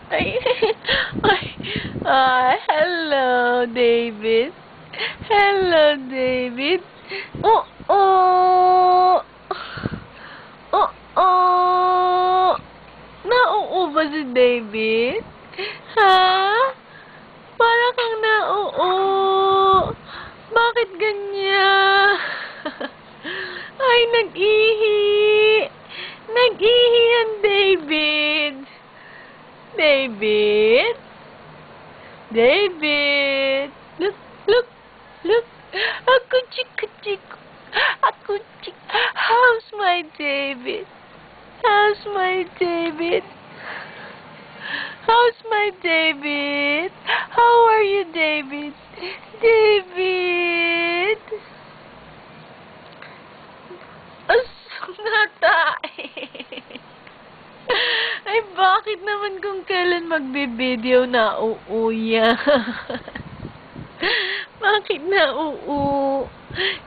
Ay, ay, hello, David. Hello, David. Oh, oh. Oh, oh. Nauubo ba si David? Ha? Para kang nauubo. Bakit ganyan? Ay, nag-ihi. Nag-ihi yan, David. David? David? Look, look, look. Ako chik. Ako chik. How's my David? How's my David? How's my David? How are you, David? David? Ay, bakit naman kung kailan magbe-video na uuya? Bakit na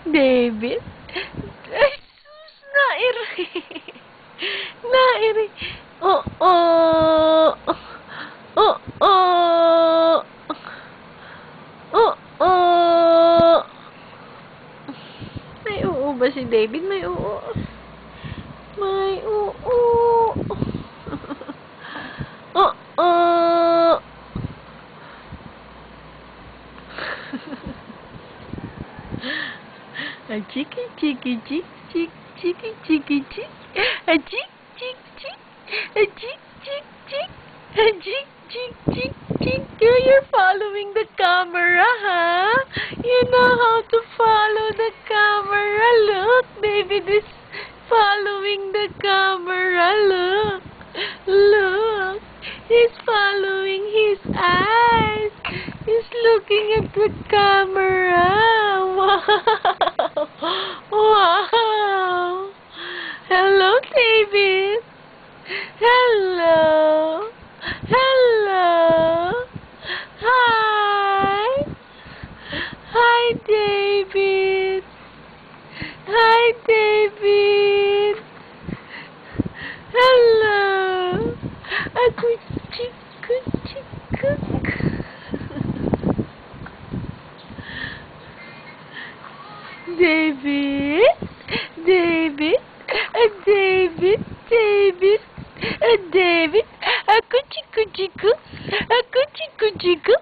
David? Ay, sus, nairi. Nairi. Oo. Oo. Oo. May ba si David? May May A chicky, chick. A chick. A chick. You're following the camera, huh? You know how to follow the camera. Look, David is following the camera. Look. He's following his eyes. He's looking at the camera. Wow. Hello, David. Hello. Hi, David. Hello. Ako chick. David. Ako chiku.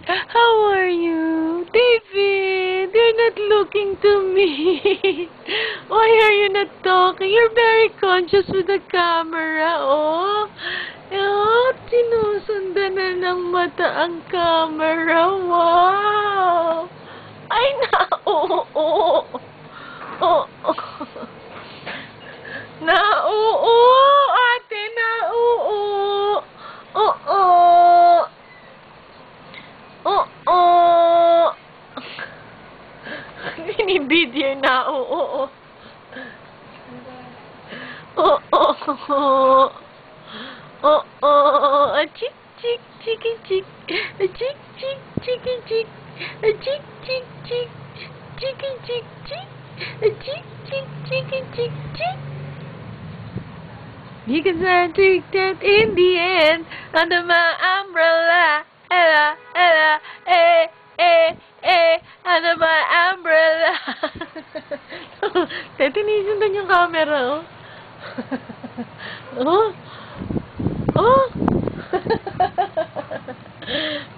How are you? David, you're not looking to me. Why are you not talking? You're very conscious with the camera, oh. Sinusundan na ng mata ang camera. Wow. Ay, ate, Binibidyo na, a chick. A chick. A chick. Because I took that in the end under my umbrella. Ella, under my umbrella. Tinisin doon yung camera,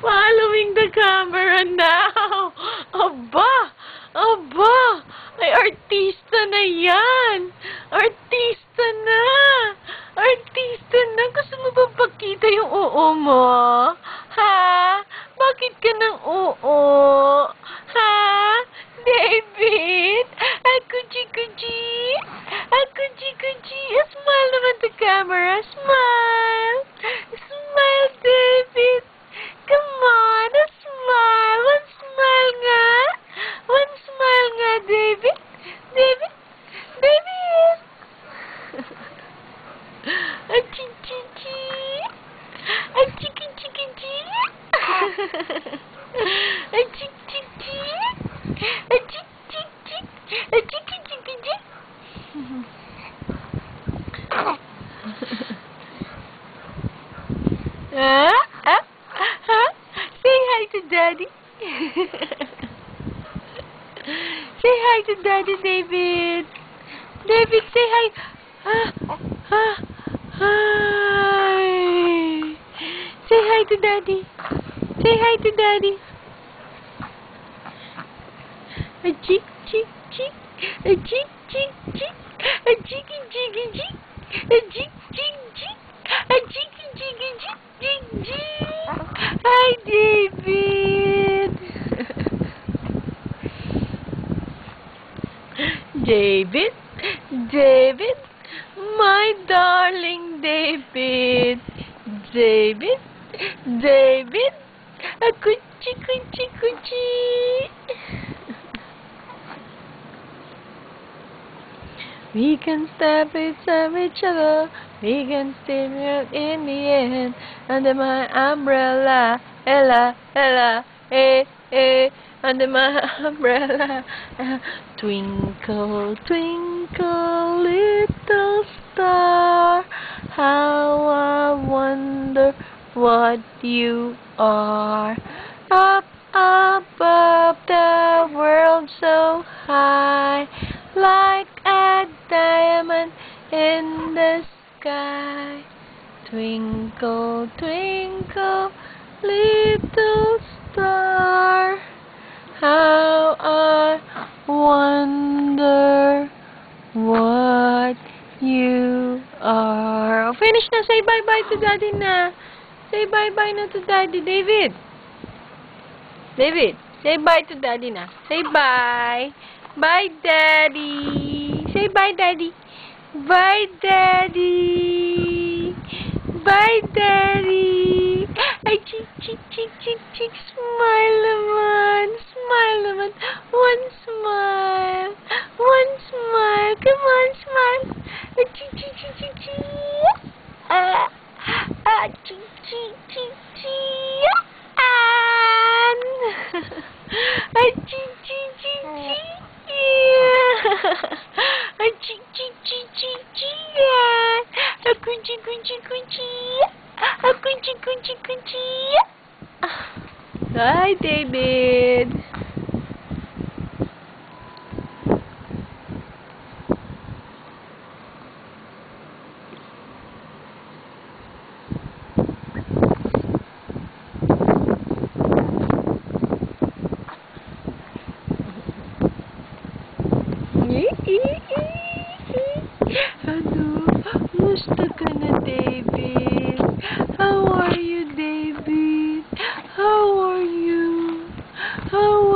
Following the camera now. Aba. Ay, artista na yan. Artista na. Gusto mo ba pakita yung mo? Ha? Bakit ka nang Ha? David? Ako chikuchi. Smile naman to camera. Smile, David. Come on, a smile. One smile nga, David. A chicky. A chicky. A chicky. Ah? Ah? Huh? Say hi to Daddy. Say hi to Daddy, David. David, say hi. Ah, ah, hi. Say hi to Daddy. Say hi to Daddy. A chick, chick, chick. A chick, chick, chick. A chicky, chicky, chick. A chick, chick, chick. A chicky, chicky, chick, chick, chick. Hi, David. David, David, my darling David. David, David, a coochie, coochie, coochie. We can step beside each other. We can stay in the end under my umbrella. Ella, Ella, under my umbrella. Twinkle, twinkle, little star, how I wonder what you are. Up above the world so high, like a diamond in the sky. Twinkle, twinkle, little star, how I wonder what you are. Oh, finish na. Say bye-bye to Daddy na. Say bye-bye na to Daddy. David. David, say bye to Daddy na. Say bye. Bye, Daddy. Say bye, Daddy. Bye, Daddy. Bye, Daddy. Ay, chick, chick, chick, chick, chick. Smile naman. Smile naman. One smile. One smile. Come on, smile. Ay, chick, chick, chick, chick, chick. Chick, chick, chick, chick. Ay, chick, chick, chick, chick. A chick, chick, chick, chick, chick. A coochie, coochie, coochie. A coochie, coochie, coochie. Hi, David. Ano? Musta ka na, David? How are you, David? How are you? How